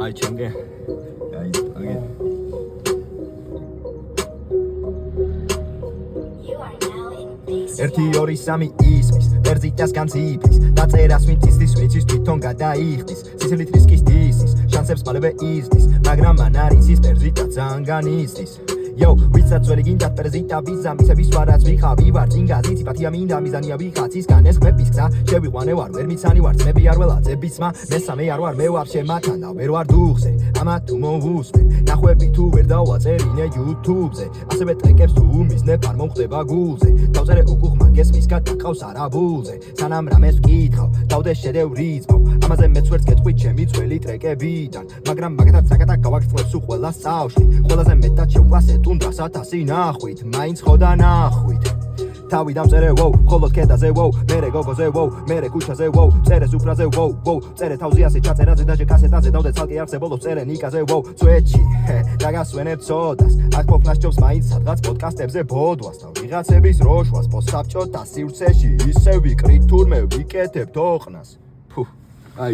აი ჩემგე აი აგე ერთი ორი სამი ისმის ვერძიტას განციფრის დაწერას მიწისის ვიცის თვითონ გადაიხდის სიცილით რისკის დისის შანსებს მალევე იზრდის მაგრამ მან არის ის ვერძიტა ძალიან განიცდის Yo, ვისაც ძველი გინდათ პერზიტა ვიზა მისების ვარაც ვიხავი ვარ წინგაზი ციფათია მინდა მიზანია ვიხაცის განეს ხვების გზა შევიყვანე ვარ ვერ მიცანი ვარ ძმები არ ველაძებიცმა მესამე არ ვარ მე ვარ შემათან და ვერ ვარ დუხზე ამა თუ მოუსმენ ნახვები თუ ვერ დავაწერინე YouTube-ზე ასევე ტრეკებს თუ უმიზნებ არ მომხდება გულზე დავწერე უკუღმა გესმისგან დაკავს არაბულზე სანამ რამეს ვკითხავ დავდე შედევრიცმავ ამაზე მეც ვერც გეტყვი ჩემი ძველი ტრეკებიდან მაგრამ მაგათაც საკატა გავაგრძელებს უყველას წავშლი ყველაზე მეტად შევკლასე თუნდაც 1000 ნახვით მაინც ხო და ნახვით თავი დამწერე ვოუ მხოლოდ კედაზე ვოუ მერე გოგოზე ვოუ მერე ქუჩაზე ვოუ წერე სუფრაზე ვოუ ვოუ წერე თავზე ასე ჩაწერაზე დაჟე კასეტაზე დავდე ცალკე არხზე ბოლოს წერე ნიკაზე ვოუ წვეთში დაგასვენებ ცოდას აქ ყოფნას ჯობს მაინც სადღაც პოდკასტებზე ბოდვას და ვიღაცების როშვას პოსტსაბჭოთა სივრცეში ისე ვიკრით თურმე ვიკეთებ თოყნას ფუ აი